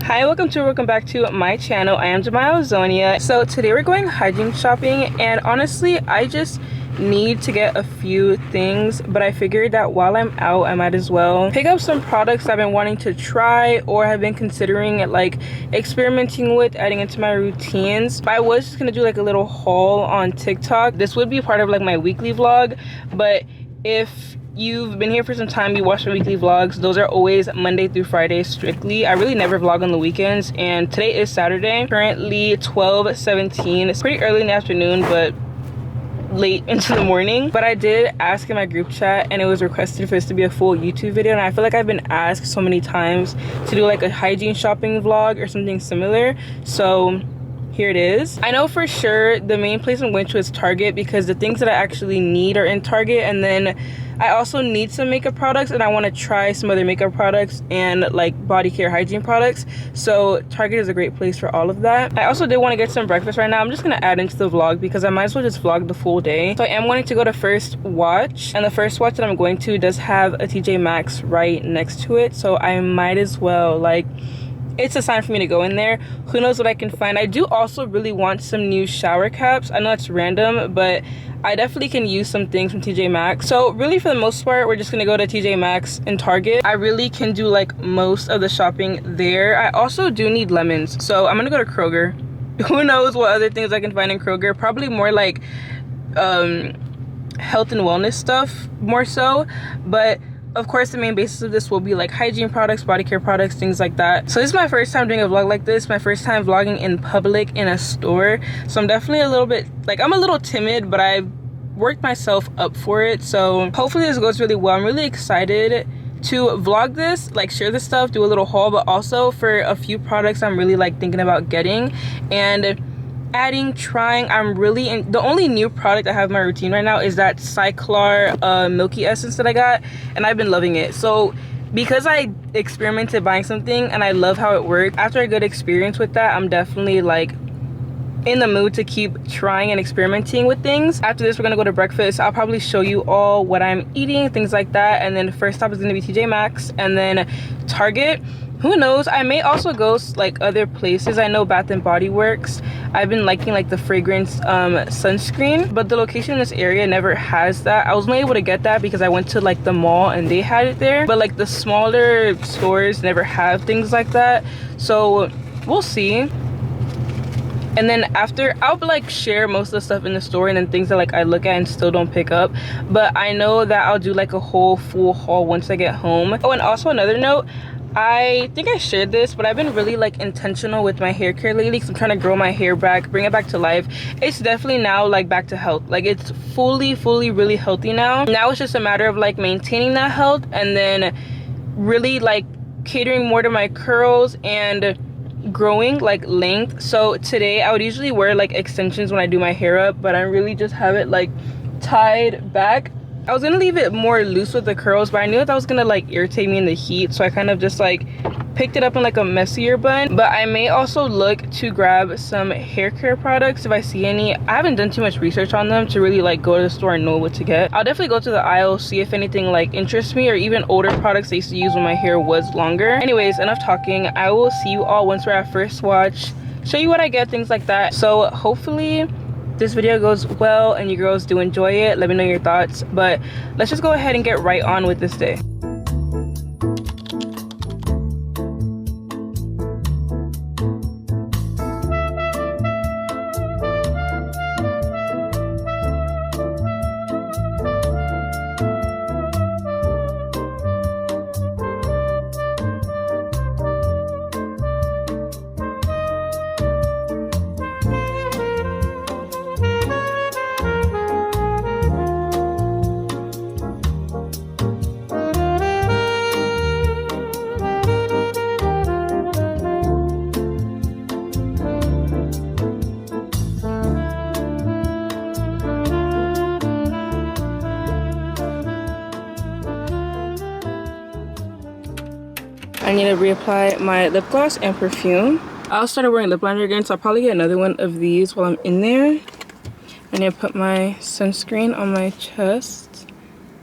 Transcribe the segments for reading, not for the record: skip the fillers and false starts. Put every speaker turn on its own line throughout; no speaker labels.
Hi, welcome back to my channel. I am tjmaxx. So today we're going hygiene shopping, and honestly I just need to get a few things, but I figured that while I'm out I might as well pick up some products I've been wanting to try or have been considering like experimenting with adding into my routines. But I was just gonna do like a little haul on TikTok. This would be part of like my weekly vlog, but if you've been here for some time, you watch my weekly vlogs, those are always Monday through Friday strictly. I really never vlog on the weekends, and today is Saturday, currently 12:17. It's pretty early in the afternoon but late into the morning. But I did ask in my group chat and it was requested for this to be a full YouTube video, and I feel like I've been asked so many times to do like a hygiene shopping vlog or something similar, so here it is. I know for sure the main place I'm going to is Target because the things that I actually need are in Target, and then I also need some makeup products and I want to try some other makeup products and like body care hygiene products, so Target is a great place for all of that. I also did want to get some breakfast right now. I'm just gonna add into the vlog because I might as well just vlog the full day. So I am wanting to go to First Watch, and the First Watch that I'm going to does have a TJ Maxx right next to it, so I might as well, like, it's a sign for me to go in there. Who knows what I can find. I do also really want some new shower caps. I know it's random, but I definitely can use some things from TJ Maxx. So really for the most part we're just gonna go to TJ Maxx and Target. I really can do like most of the shopping there. I also do need lemons, so I'm gonna go to Kroger. Who knows what other things I can find in Kroger. Probably more like health and wellness stuff more so, but of course the main basis of this will be like hygiene products, body care products, things like that. So this is my first time doing a vlog like this, my first time vlogging in public in a store, so I'm definitely a little bit like, I'm a little timid, but I've worked myself up for it, so hopefully this goes really well. I'm really excited to vlog this, like share this stuff, do a little haul, but also for a few products I'm really like thinking about getting and adding, trying. I'm really in. The only new product I have in my routine right now is that Cyclar milky essence that I got, and I've been loving it. So because I experimented buying something and I love how it worked, after a good experience with that, I'm definitely like in the mood to keep trying and experimenting with things. After this we're gonna go to breakfast. I'll probably show you all what I'm eating, things like that, and then first stop is gonna be TJ Maxx and then Target. Who knows, I may also go like other places. I know Bath and Body Works, I've been liking like the fragrance sunscreen, but the location in this area never has that. I was only able to get that because I went to like the mall and they had it there, but like the smaller stores never have things like that, so we'll see. And then after, I'll like share most of the stuff in the store and then things that like I look at and still don't pick up, but I know that I'll do like a whole full haul once I get home. Oh, and also another note, I think I shared this, but I've been really like intentional with my hair care lately because I'm trying to grow my hair back, bring it back to life. It's definitely now like back to health. Like it's fully really healthy now. Now it's just a matter of like maintaining that health and then really like catering more to my curls and growing like length. So today I would usually wear like extensions when I do my hair up, but I really just have it like tied back. I was gonna leave it more loose with the curls, but I knew that was gonna like irritate me in the heat, so I kind of just like picked it up in like a messier bun. But I may also look to grab some hair care products if I see any. I haven't done too much research on them to really like go to the store and know what to get. I'll definitely go to the aisle, see if anything like interests me, or even older products I used to use when my hair was longer. Anyways, enough talking. I will see you all once we're at First Watch, show you what I get, things like that. So hopefully this video goes well and you girls do enjoy it. Let me know your thoughts, but let's just go ahead and get right on with this day. I need to reapply my lip gloss and perfume. I'll start wearing lip liner again, so I'll probably get another one of these while I'm in there. I need to put my sunscreen on my chest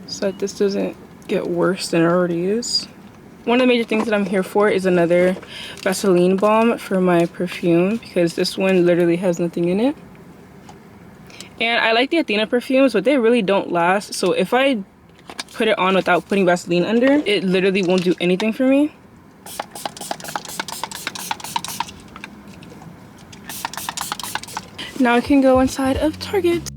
so that this doesn't get worse than it already is. One of the major things that I'm here for is another Vaseline balm for my perfume, because this one literally has nothing in it. And I like the Athena perfumes, but they really don't last. So if I put it on without putting Vaseline under, it literally won't do anything for me. Now I can go inside of Target.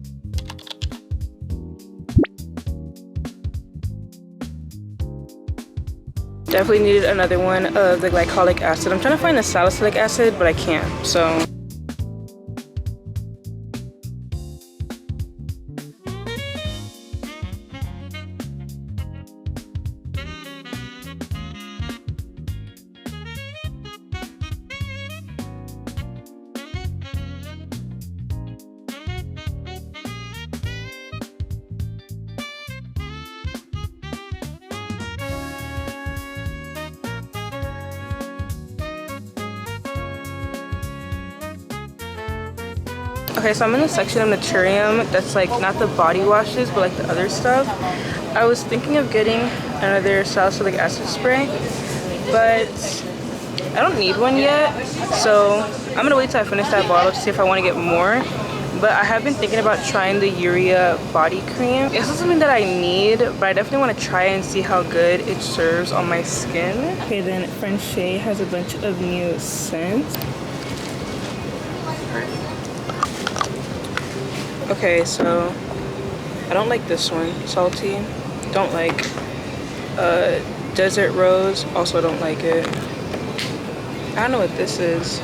Definitely needed another one of the glycolic acid. I'm trying to find the salicylic acid, but I can't, so. Okay, so I'm in the section of Naturium that's like not the body washes, but like the other stuff. I was thinking of getting another salicylic acid spray, but I don't need one yet. So I'm gonna wait till I finish that bottle to see if I want to get more. But I have been thinking about trying the Urea body cream. It's not something that I need, but I definitely want to try and see how good it serves on my skin. Okay, then Frenchy has a bunch of new scents. Okay, so I don't like this one, salty. Don't like desert rose, also don't like it. I don't know what this is.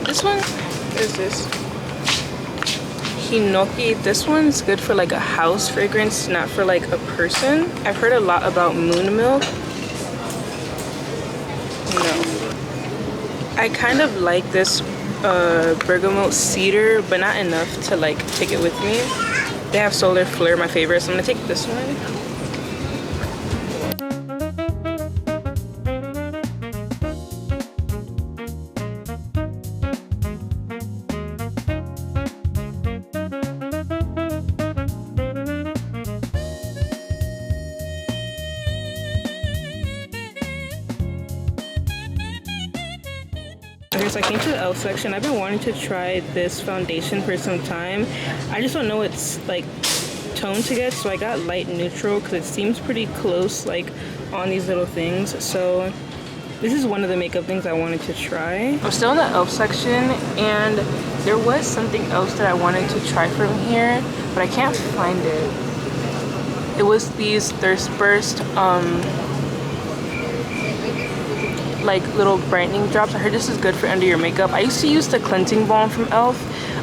This one, what is this? Hinoki. This one's good for like a house fragrance, not for like a person. I've heard a lot about Moon Milk. No. I kind of like this bergamot cedar, but not enough to like take it with me. They have Solar Flare, my favorite, so I'm gonna take this one. Okay, so I came to the e.l.f. section. I've been wanting to try this foundation for some time. I just don't know its like tone to get, so I got light neutral because it seems pretty close like on these little things. So this is one of the makeup things I wanted to try. I'm still in the e.l.f. section, and there was something else that I wanted to try from here, but I can't find it. It was these Thirst Burst like little brightening drops. I heard this is good for under your makeup. I used to use the cleansing balm from e.l.f.,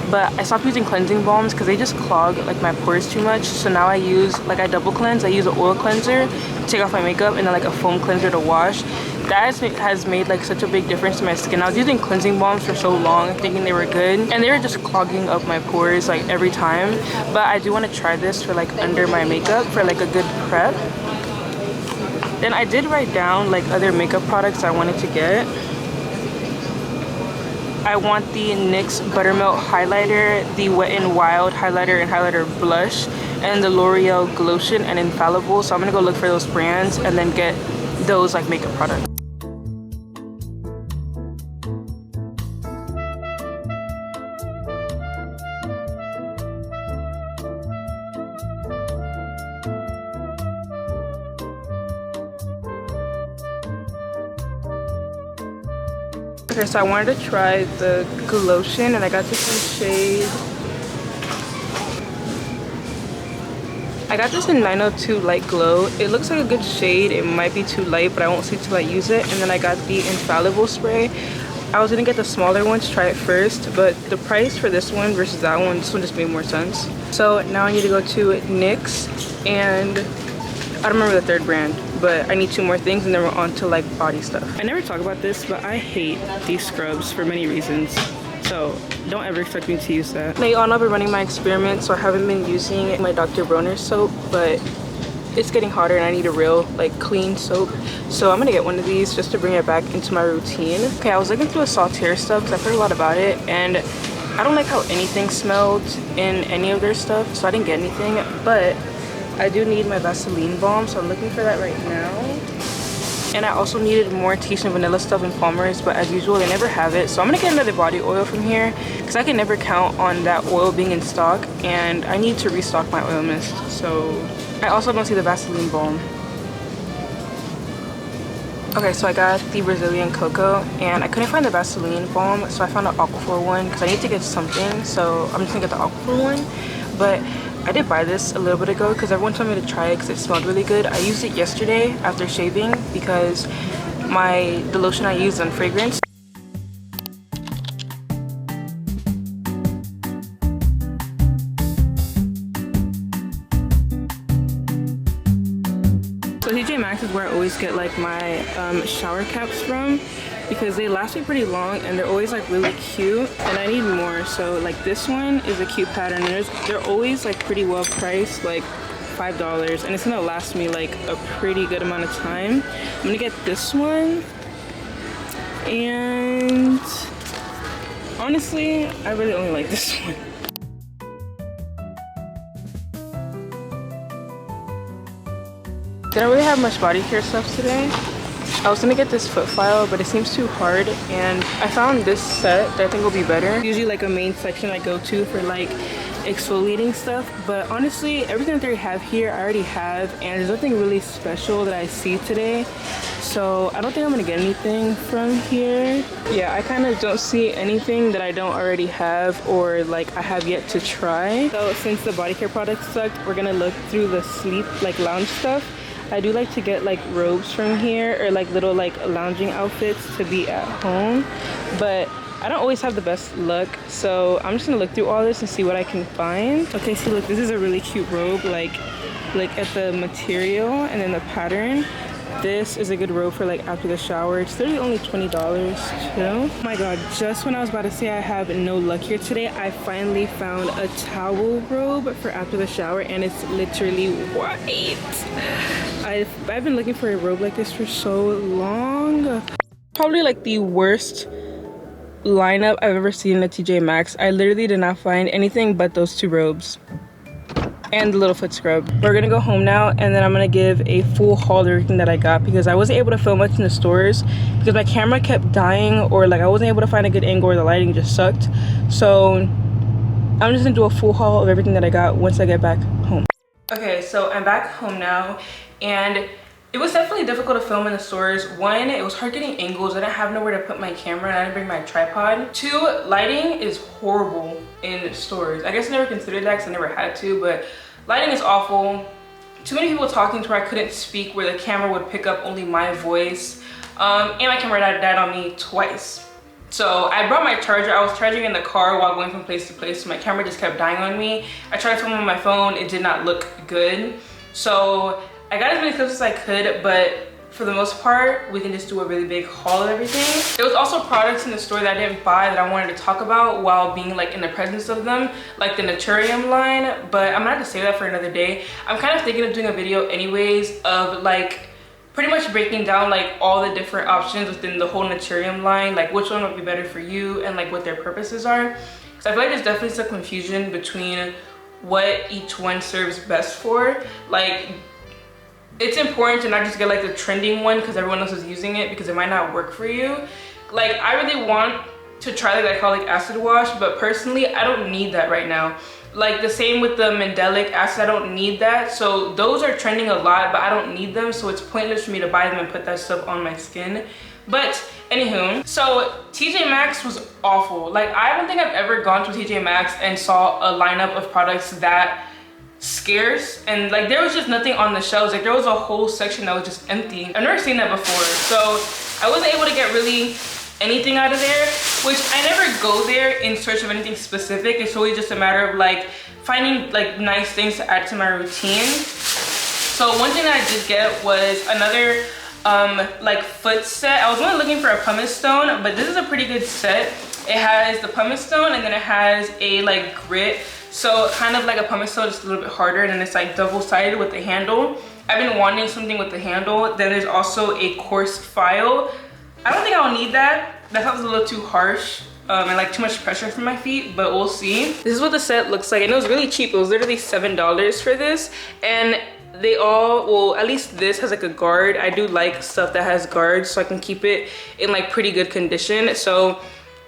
but I stopped using cleansing balms because they just clog like my pores too much. So now I use, like, I double cleanse. I use an oil cleanser to take off my makeup and then like a foam cleanser to wash. That has made like such a big difference to my skin. I was using cleansing balms for so long thinking they were good, and they were just clogging up my pores like every time. But I do want to try this for like under my makeup for like a good prep. Then I did write down like other makeup products I wanted to get. I want the NYX Buttermelt Highlighter, the Wet n Wild Highlighter and Highlighter Blush, and the L'Oreal Glotion and Infallible. So I'm gonna go look for those brands and then get those like makeup products. Okay, so I wanted to try the Glotion, and I got this in shade. I got this in 902 Light Glow. It looks like a good shade. It might be too light, but I won't see till I use it. And then I got the Infallible spray. I was gonna get the smaller one to try it first, but the price for this one versus that one, this one just made more sense. So now I need to go to NYX, and I don't remember the third brand, but I need 2 more things, and then we're on to like body stuff. I never talk about this, but I hate these scrubs for many reasons, so don't ever expect me to use that. Now you all know I've been running my experiment, so I haven't been using my Dr. Bronner soap, but it's getting hotter and I need a real like clean soap, so I'm gonna get one of these just to bring it back into my routine. Okay, I was looking through the Saltaire stuff because I've heard a lot about it, and I don't like how anything smelled in any of their stuff, so I didn't get anything. But I do need my Vaseline balm, so I'm looking for that right now. And I also needed more Tea and Vanilla stuff in Palmer's, but as usual, they never have it. So I'm gonna get another body oil from here because I can never count on that oil being in stock, and I need to restock my oil mist. So I also don't see the Vaseline balm. Okay, so I got the Brazilian cocoa, and I couldn't find the Vaseline balm, so I found the Aquaphor one because I need to get something. So I'm just gonna get the Aquaphor one. But I did buy this a little bit ago because everyone told me to try it because it smelled really good. I used it yesterday after shaving because the lotion I used on fragrance. So TJMaxx is where I always get like my shower caps from because they last me pretty long and they're always like really cute, and I need more. So like this one is a cute pattern, and they're always like pretty well priced, like $5, and it's gonna last me like a pretty good amount of time. I'm gonna get this one, and honestly I really only like this one. Didn't really have much body care stuff today. I was gonna get this foot file, but it seems too hard, and I found this set that I think will be better. Usually like a main section I go to for like exfoliating stuff, but honestly everything that they have here I already have, and there's nothing really special that I see today, so I don't think I'm gonna get anything from here. Yeah, I kind of don't see anything that I don't already have or like I have yet to try. So since the body care products sucked, we're gonna look through the sleep like lounge stuff. I do like to get like robes from here, or like little like lounging outfits to be at home, but I don't always have the best luck, so I'm just gonna look through all this and see what I can find. Okay, see, look, this is a really cute robe, like at the material and then the pattern. This is a good robe for like after the shower. It's literally only $20 too. Oh my god, just when I was about to say I have no luck here today, I finally found a towel robe for after the shower, and it's literally white. I've been looking for a robe like this for so long. Probably like the worst lineup I've ever seen at TJMaxx. I literally did not find anything but those two robes and the little foot scrub. We're gonna go home now, and then I'm gonna give a full haul of everything that I got because I wasn't able to film much in the stores because my camera kept dying, or like I wasn't able to find a good angle, or the lighting just sucked. So I'm just gonna do a full haul of everything that I got once I get back home. Okay, so I'm back home now, and it was definitely difficult to film in the stores. One, it was hard getting angles. I didn't have nowhere to put my camera, and I didn't bring my tripod. Two, lighting is horrible in stores. I guess I never considered that because I never had to, but lighting is awful. Too many people talking to where I couldn't speak, where the camera would pick up only my voice. And my camera died on me twice. So I brought my charger. I was charging in the car while going from place to place, so my camera just kept dying on me. I tried to film on my phone. It did not look good. So I got as many clips as I could, but for the most part, we can just do a really big haul of everything. There was also products in the store that I didn't buy that I wanted to talk about while being like in the presence of them, like the Naturium line, but I'm gonna have to save that for another day. I'm kind of thinking of doing a video anyways of like pretty much breaking down like all the different options within the whole Naturium line, like which one would be better for you and like what their purposes are. Because I feel like there's definitely some confusion between what each one serves best for. Like, it's important to not just get like the trending one because everyone else is using it, because it might not work for you. Like, I really want to try the glycolic acid wash, but personally I don't need that right now. Like the same with the mandelic acid, I don't need that. So those are trending a lot, but I don't need them, so it's pointless for me to buy them and put that stuff on my skin. But anywho, so TJMaxx was awful. Like, I don't think I've ever gone to TJMaxx and saw a lineup of products that scarce, and like there was just nothing on the shelves. Like there was a whole section that was just empty. I've never seen that before, so I wasn't able to get really anything out of there, which I never go there in search of anything specific. It's always just a matter of like finding like nice things to add to my routine. So one thing that I did get was another like foot set. I was only looking for a pumice stone, but this is a pretty good set. It has the pumice stone, and then it has a like grit, so kind of like a pumice stone, just a little bit harder, and then it's like double-sided with the handle. I've been wanting something with the handle. Then there's also a coarse file. I don't think I'll need that. That sounds a little too harsh. and like too much pressure for my feet, but we'll see. This is what the set looks like, and it was really cheap. It was literally $7 for this, and they all, well, at least this has like a guard. I do like stuff that has guards so I can keep it in like pretty good condition. So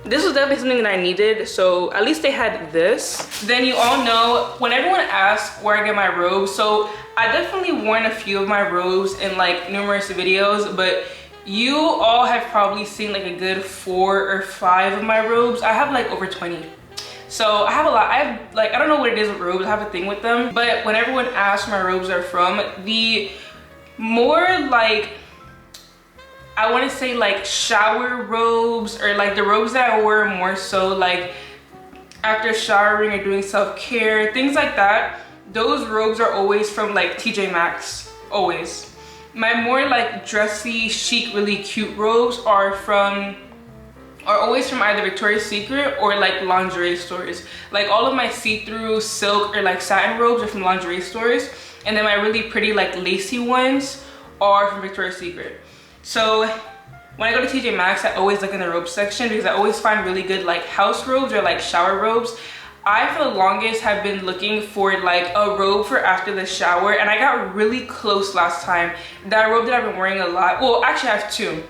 this was definitely something that I needed, so at least they had this. Then you all know, when everyone asks where I get my robes, so I definitely worn a few of my robes in like numerous videos, but you all have probably seen like a good 4 or 5 of my robes. I have like over 20. So I have a lot. I have like, I don't know what it is with robes, I have a thing with them. But when everyone asks where my robes are from, the more like, I want to say like shower robes, or like the robes that I wear more so like after showering or doing self-care, things like that, those robes are always from like tjmaxx, always. My more like dressy, chic, really cute robes are always from either Victoria's Secret or like lingerie stores. Like all of my see-through silk or like satin robes are from lingerie stores, and then my really pretty like lacy ones are from Victoria's Secret. So when I go to tjmaxx, I always look in the robe section because I always find really good like house robes or like shower robes. I for the longest have been looking for like a robe for after the shower, and I got really close last time. That robe that I've been wearing a lot, well actually I have 2.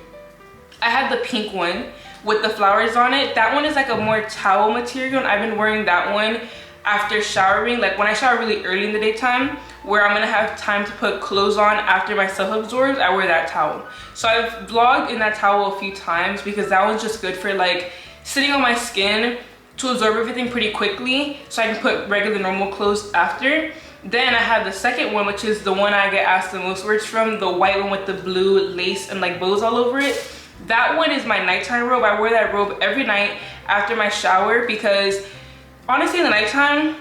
I have the pink one with the flowers on it. That one is like a more towel material, and I've been wearing that one after showering, like when I shower really early in the daytime, where I'm gonna have time to put clothes on after my self-absorbs. I wear that towel. So I've vlogged in that towel a few times because that one's just good for like sitting on my skin to absorb everything pretty quickly, so I can put regular normal clothes after. Then I have the second one, which is the one I get asked the most where it's from, the white one with the blue lace and like bows all over it. That one is my nighttime robe. I wear that robe every night after my shower because honestly in the nighttime,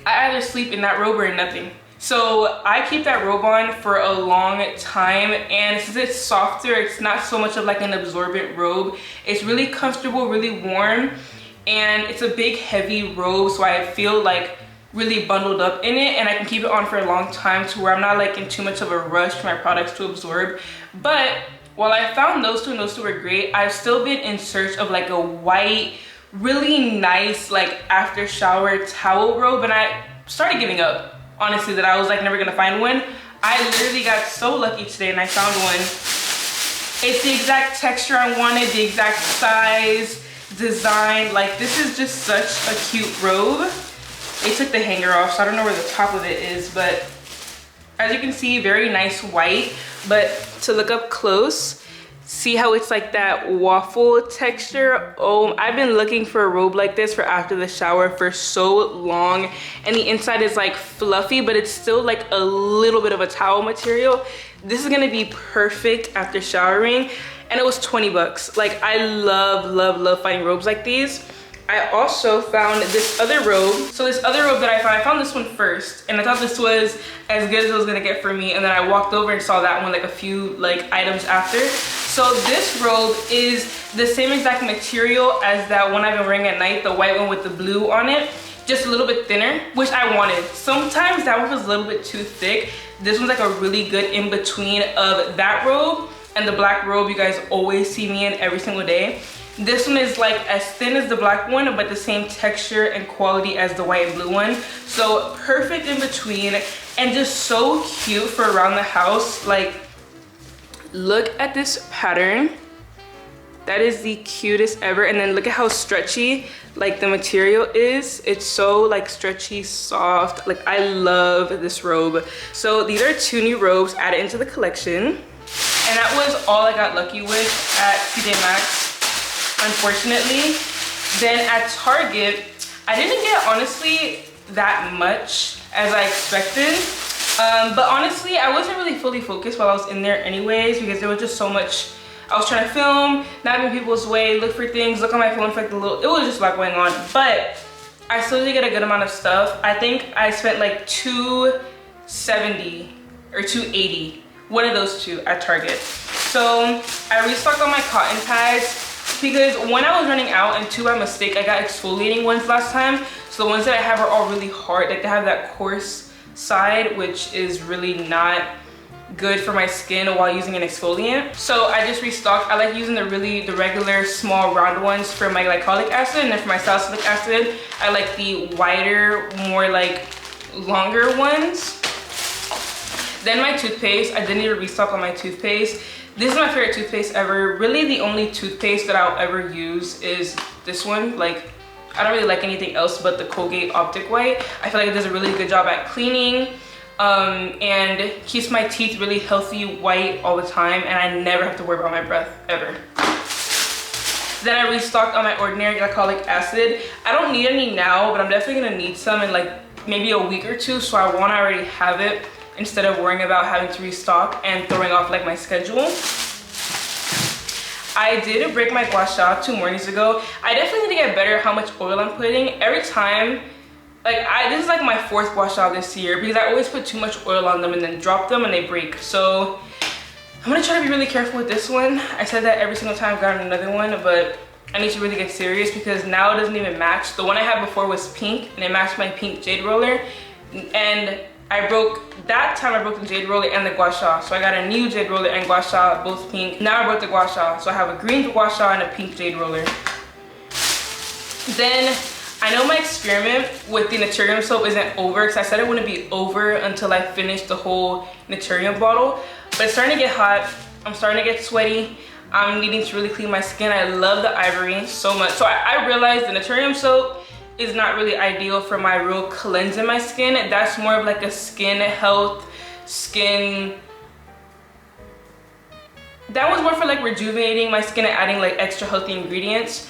I either sleep in that robe or in nothing. So I keep that robe on for a long time, and since it's softer, it's not so much of like an absorbent robe. It's really comfortable, really warm, and it's a big heavy robe, so I feel like really bundled up in it, and I can keep it on for a long time to where I'm not like in too much of a rush for my products to absorb. But while I found those two and those two were great, I've still been in search of like a white, really nice like after shower towel robe, and I started giving up, honestly, that I was like never gonna find one. I literally got so lucky today and I found one. It's the exact texture I wanted, the exact size, design. Like this is just such a cute robe. They took the hanger off, so I don't know where the top of it is, but as you can see, very nice white. But to look up close, see how it's like that waffle texture? Oh, I've been looking for a robe like this for after the shower for so long, and the inside is like fluffy, but it's still like a little bit of a towel material. This is gonna be perfect after showering, and it was 20 bucks. Like I love finding robes like these. I also found this other robe. So this other robe that I found this one first, and I thought this was as good as it was gonna get for me, and then I walked over and saw that one like a few like items after. So this robe is the same exact material as that one I've been wearing at night, the white one with the blue on it, just a little bit thinner, which I wanted. Sometimes that one was a little bit too thick. This one's like a really good in between of that robe and the black robe you guys always see me in every single day. This one is like as thin as the black one, but the same texture and quality as the white and blue one. So perfect in between, and just so cute for around the house. Like, look at this pattern. That is the cutest ever. And then look at how stretchy like the material is. It's so like stretchy, soft. Like I love this robe. So these are 2 new robes added into the collection. And that was all I got lucky with at tjmaxx, unfortunately. Then at Target, I didn't get honestly that much as I expected. But honestly, I wasn't really fully focused while I was in there anyways, because there was just so much. I was trying to film, not in people's way, look for things, look on my phone for like a little, it was just a lot going on. But I still did get a good amount of stuff. I think I spent like $270 or $280, one of those two at Target. So I restocked on my cotton pads because one, I was running out, and 2, by mistake, I got exfoliating ones last time. So the ones that I have are all really hard. Like they have that coarse side, which is really not good for my skin while using an exfoliant. So I just restocked. I like using the regular small round ones for my glycolic acid, and then for my salicylic acid, I like the wider, more like longer ones. Then my toothpaste, I did need to restock on my toothpaste. This is my favorite toothpaste ever. Really the only toothpaste that I'll ever use is this one. Like, I don't really like anything else but the Colgate Optic White. I feel like it does a really good job at cleaning and keeps my teeth really healthy, white all the time, and I never have to worry about my breath ever. Then I restocked on my ordinary glycolic acid. I don't need any now, but I'm definitely gonna need some in like maybe a week or two, so I want to already have it instead of worrying about having to restock and throwing off like my schedule. I did break my gua sha 2 mornings ago. I definitely need to get better at how much oil I'm putting. Every time, like this is like my 4th gua sha this year because I always put too much oil on them and then drop them and they break. So I'm gonna try to be really careful with this one. I said that every single time I've gotten another one, but I need to really get serious because now it doesn't even match. The one I had before was pink and it matched my pink jade roller, and that time I broke the jade roller and the gua sha. So I got a new jade roller and gua sha, both pink. Now I broke the gua sha, so I have a green gua sha and a pink jade roller. Then I know my experiment with the Naturium soap isn't over because I said it wouldn't be over until I finished the whole Naturium bottle, but it's starting to get hot. I'm starting to get sweaty. I'm needing to really clean my skin. I love the ivory so much. So I realized the Naturium soap is not really ideal for my real cleansing my skin. That's more of like a skin health, that was more for like rejuvenating my skin and adding like extra healthy ingredients.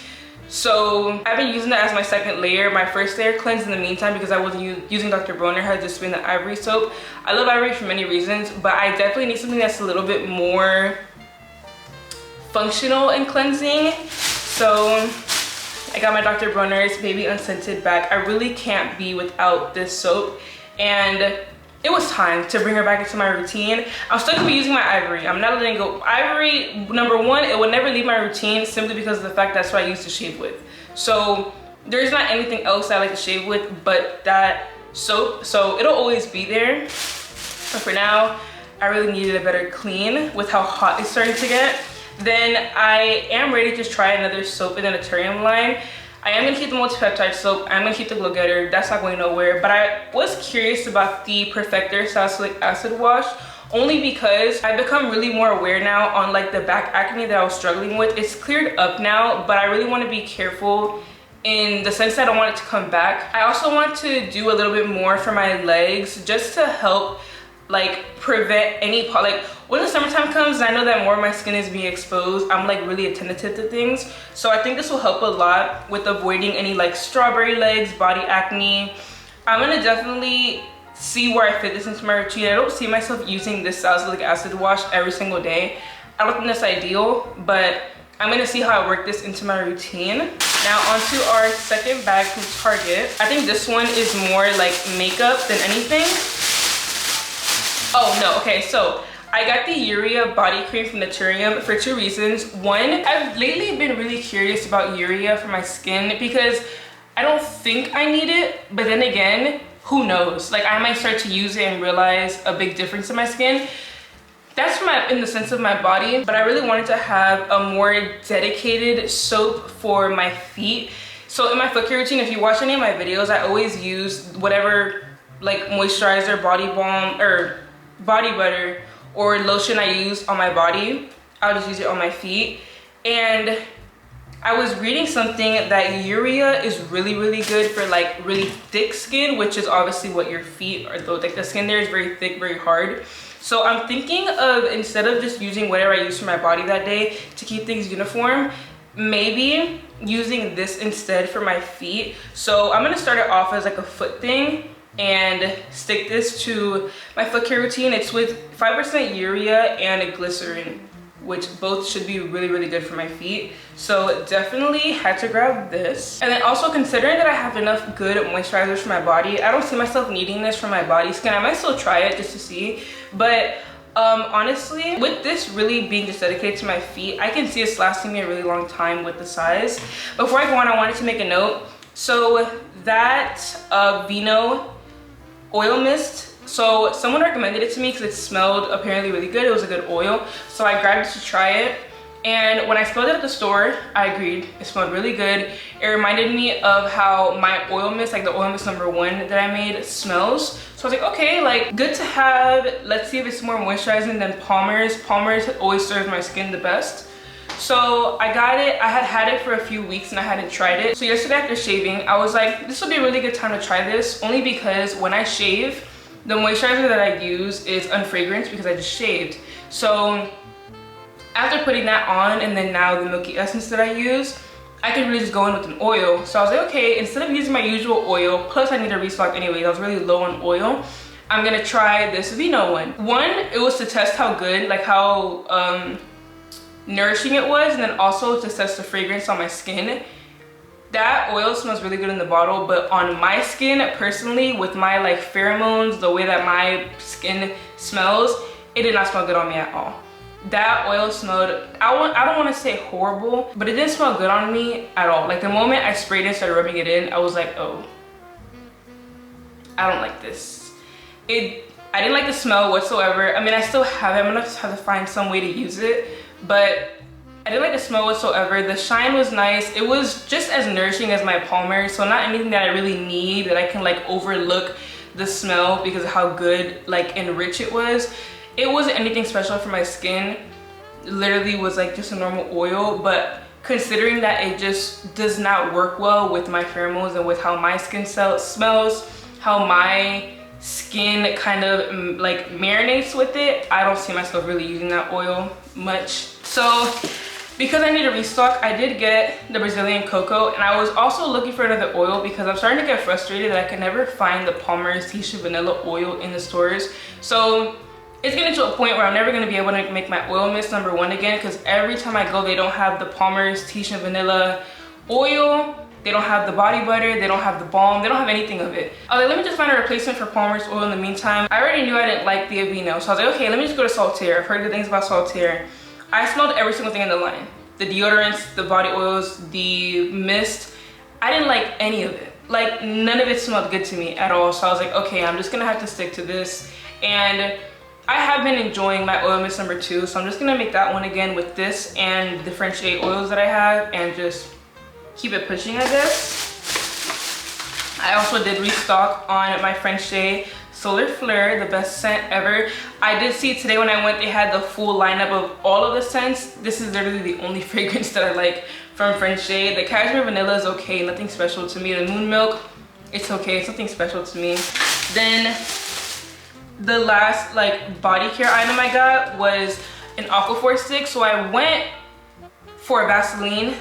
So I've been using that as my second layer. My first layer cleansed in the meantime because I wasn't using Dr. Bronner, had just been the ivory soap. I love ivory for many reasons, but I definitely need something that's a little bit more functional and cleansing. So I got my Dr. Bronner's Baby Unscented back. I really can't be without this soap, and it was time to bring her back into my routine. I'm still gonna be using my ivory. I'm not letting go. Ivory, number one, it would never leave my routine simply because of the fact that's what I used to shave with. So there's not anything else I like to shave with but that soap. So it'll always be there. But for now, I really needed a better clean with how hot it's starting to get. Then I am ready to just try another soap in the Naturium line. I am gonna keep the multi-peptide soap. I'm gonna keep the Glow Getter. That's not going nowhere. But I was curious about the Perfector Salicylic Acid Wash only because I've become really more aware now on like the back acne that I was struggling with. It's cleared up now, but I really want to be careful in the sense that I don't want it to come back. I also want to do a little bit more for my legs just to help like prevent any like when the summertime comes and I know that more of my skin is being exposed, I'm like really attentive to things. So I think this will help a lot with avoiding any like strawberry legs, body acne. I'm gonna definitely see where I fit this into my routine. I don't see myself using this salicylic acid wash every single day. I don't think that's ideal, but I'm gonna see how I work this into my routine. Now onto our second bag from Target. I think this one is more like makeup than anything. Oh no, okay, so I got the Urea body cream from Naturium for 2 reasons. One, I've lately been really curious about Urea for my skin because I don't think I need it, but then again, who knows? Like I might start to use it and realize a big difference in my skin. That's in the sense of my body, but I really wanted to have a more dedicated soap for my feet. So in my foot care routine, if you watch any of my videos, I always use whatever like moisturizer, body balm, or body butter or lotion I use on my body. I'll just use it on my feet. And I was reading something that Urea is really, really good for like really thick skin, which is obviously what your feet are though. Like the skin there is very thick, very hard. So I'm thinking of, instead of just using whatever I use for my body that day to keep things uniform, maybe using this instead for my feet. So I'm gonna start it off as like a foot thing and stick this to my foot care routine. It's with 5% Urea and a glycerin, which both should be really, really good for my feet. So definitely had to grab this. And then also considering that I have enough good moisturizers for my body, I don't see myself needing this for my body skin. I might still try it just to see, but honestly, with this really being just dedicated to my feet, I can see it's lasting me a really long time with the size. Before I go on, I wanted to make a note. So that Vino oil mist So someone recommended it to me because it smelled apparently really good. It was a good oil. So I grabbed it to try it. And when I smelled it at the store, I agreed. It smelled really good. It reminded me of how my oil mist, like the oil mist #1 that I made, smells. So I was like, okay, like good to have. Let's see if it's more moisturizing than Palmer's. Palmer's always serves my skin the best. So I got it. I had it for a few weeks and I hadn't tried it. So yesterday after shaving, I was like, this will be a really good time to try this, only because when I shave, the moisturizer that I use is unfragranced because I just shaved. So after putting that on and then now the milky essence that I use, I could really just go in with an oil. So I was like, okay, instead of using my usual oil, plus I need to restock anyways, I was really low on oil, I'm gonna try this Vino one. One, it was to test how good, like how nourishing it was, and then also to test the fragrance on my skin. That oil smells really good in the bottle, but on my skin personally, with my like pheromones, the way that my skin smells, it did not smell good on me at all. That oil smelled, I don't want to say horrible, but it didn't smell good on me at all. Like the moment I sprayed it and started rubbing it in, I was like, oh, I don't like this. I didn't like the smell whatsoever. I mean, I still have it. I'm gonna just have to find some way to use it, but I didn't like the smell whatsoever. The shine was nice. It was just as nourishing as my Palmer, so not anything that I really need that I can like overlook the smell because of how good like and rich it was. It wasn't anything special for my skin. It literally was like just a normal oil, but considering that it just does not work well with my pheromones and with how my skin smells, how my skin kind of like marinates with it, I don't see myself really using that oil much. So because I need to restock, I did get the Brazilian cocoa, and I was also looking for another oil because I'm starting to get frustrated that I can never find the Palmer's Tisha Vanilla oil in the stores. So it's getting to a point where I'm never going to be able to make my oil mist #1 again, because every time I go, they don't have the Palmer's Tisha Vanilla oil, they don't have the body butter, they don't have the balm, they don't have anything of it. I was like, let me just find a replacement for Palmer's oil in the meantime. I already knew I didn't like the Aveeno, so I was like, okay, let me just go to Saltaire. I've heard good things about Saltaire. I smelled every single thing in the line. The deodorants, the body oils, the mist. I didn't like any of it. Like none of it smelled good to me at all. So I was like, okay, I'm just gonna have to stick to this. And I have been enjoying my oil mist #2, so I'm just gonna make that one again with this and the French Shea oils that I have and just keep it pushing, I guess. I also did restock on my French Shea Solar Fleur, the best scent ever. I did see today when I went, they had the full lineup of all of the scents. This is literally the only fragrance that I like from French Shea. The Cashmere Vanilla is okay, nothing special to me. The Moon Milk, it's okay, it's nothing special to me. Then the last like body care item I got was an Aquaphor stick. So I went for a Vaseline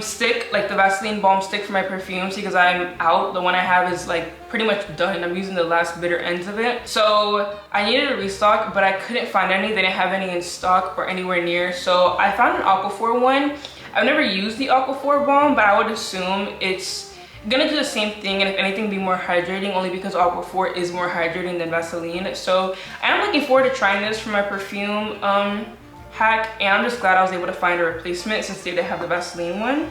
stick, like the Vaseline balm stick for my perfumes, because I'm out. The one I have is like pretty much done. I'm using the last bitter ends of it. So I needed a restock, but I couldn't find any. They didn't have any in stock or anywhere near. So I found an Aquaphor one. I've never used the Aquaphor balm, but I would assume it's gonna do the same thing, and if anything be more hydrating, only because Aquaphor is more hydrating than Vaseline. So I am looking forward to trying this for my perfume hack, and I'm just glad I was able to find a replacement since they didn't have the Vaseline one.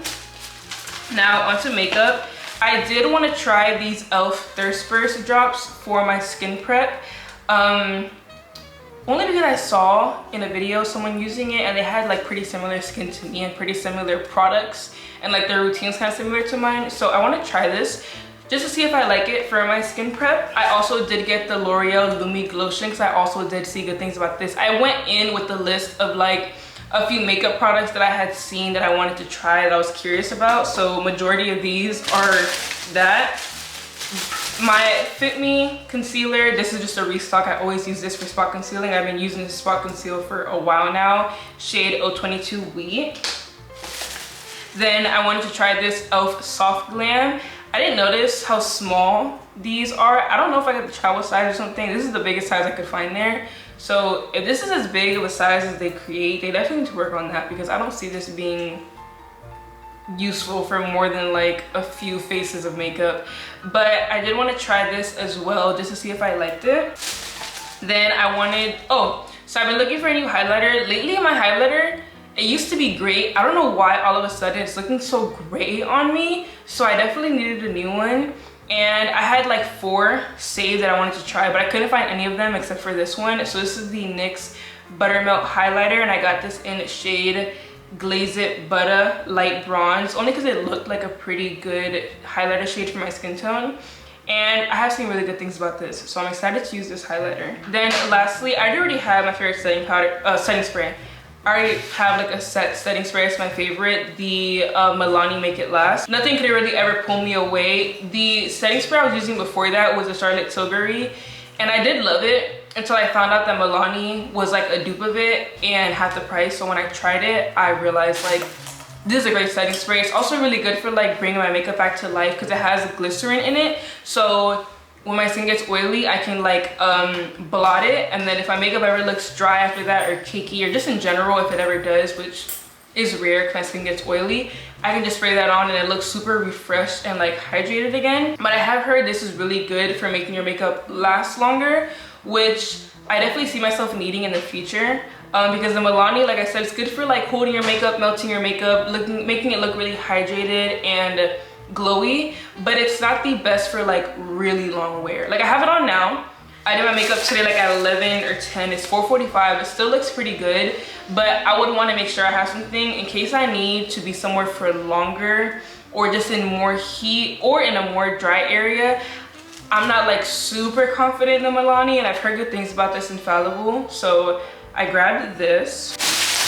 Now onto makeup. I did want to try these e.l.f. Thirst Burst drops for my skin prep, only because I saw in a video someone using it and they had like pretty similar skin to me and pretty similar products, and like their routine's kind of similar to mine. So I want to try this just to see if I like it for my skin prep. I also did get the L'Oreal Lumi Glotion because I also did see good things about this. I went in with the list of like a few makeup products that I had seen that I wanted to try, that I was curious about. So majority of these are that. My Fit Me concealer, this is just a restock. I always use this for spot concealing. I've been using this spot concealer for a while now. Shade 022 Wheat. Then I wanted to try this e.l.f. Soft Glam. I didn't notice how small these are. I don't know if I got the travel size or something. This is the biggest size I could find there. So if this is as big of a size as they create, they definitely need to work on that, because I don't see this being useful for more than like a few faces of makeup. But I did want to try this as well just to see if I liked it. Then I wanted, so I've been looking for a new highlighter. Lately my highlighter, it used to be great. I don't know why all of a sudden it's looking so gray on me. So I definitely needed a new one. and I had like 4 saved that I wanted to try, but I couldn't find any of them except for this one. So this is the NYX Buttermilk Highlighter, and I got this in shade Glaze It Butter Light Bronze, only because it looked like a pretty good highlighter shade for my skin tone. And I have seen really good things about this, so I'm excited to use this highlighter. Then lastly, I already have my favorite setting spray. I already have like a set setting spray. It's my favorite, the Milani Make It Last. Nothing could really ever pull me away. The setting spray I was using before that was a Charlotte Tilbury, and I did love it until I found out that Milani was like a dupe of it and half the price. So when I tried it, I realized like, this is a great setting spray. It's also really good for like bringing my makeup back to life because it has glycerin in it. So when my skin gets oily, I can like blot it, and then if my makeup ever looks dry after that or cakey, or just in general if it ever does, which is rare because my skin gets oily, I can just spray that on and it looks super refreshed and like hydrated again. But I have heard this is really good for making your makeup last longer, which I definitely see myself needing in the future. Because the Milani, like I said, it's good for like holding your makeup, melting your makeup, making it look really hydrated and glowy, but it's not the best for like really long wear. Like I have it on now. I did my makeup today like at 11 or 10. It's 4:45. It still looks pretty good, but I would want to make sure I have something in case I need to be somewhere for longer, or just in more heat or in a more dry area. I'm not like super confident in the Milani, and I've heard good things about this Infallible, so I grabbed this.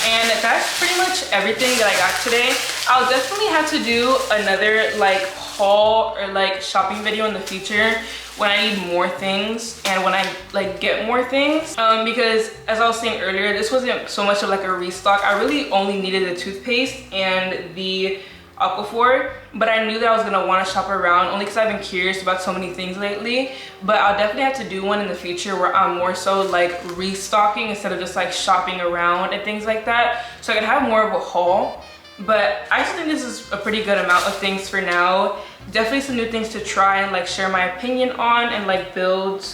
And that's pretty much everything that I got today. I'll definitely have to do another like haul or like shopping video in the future when I need more things and when I like get more things. Because as I was saying earlier, this wasn't so much of like a restock. I really only needed the toothpaste and the Aquaphor, but I knew that I was gonna want to shop around only because I've been curious about so many things lately. But I'll definitely have to do one in the future where I'm more so like restocking instead of just like shopping around and things like that, so I can have more of a haul. But I just think this is a pretty good amount of things for now. Definitely some new things to try and like share my opinion on and like build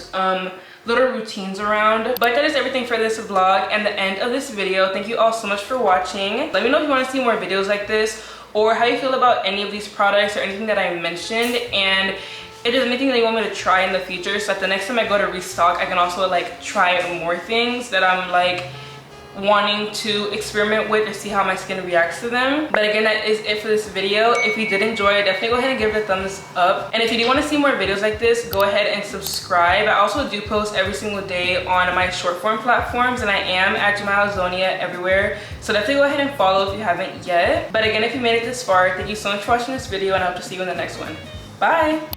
little routines around. But that is everything for this vlog and the end of this video. Thank you all so much for watching. Let me know if you want to see more videos like this, or how you feel about any of these products or anything that I mentioned, and if there's anything that you want me to try in the future, so that the next time I go to restock, I can also like try more things that I'm like wanting to experiment with to see how my skin reacts to them. But again, that is it for this video. If you did enjoy it, definitely go ahead and give it a thumbs up. And if you do want to see more videos like this, go ahead and subscribe. I also do post every single day on my short form platforms, and I am at @jmaxx everywhere. So definitely go ahead and follow if you haven't yet. But again, if you made it this far, thank you so much for watching this video, and I hope to see you in the next one. Bye!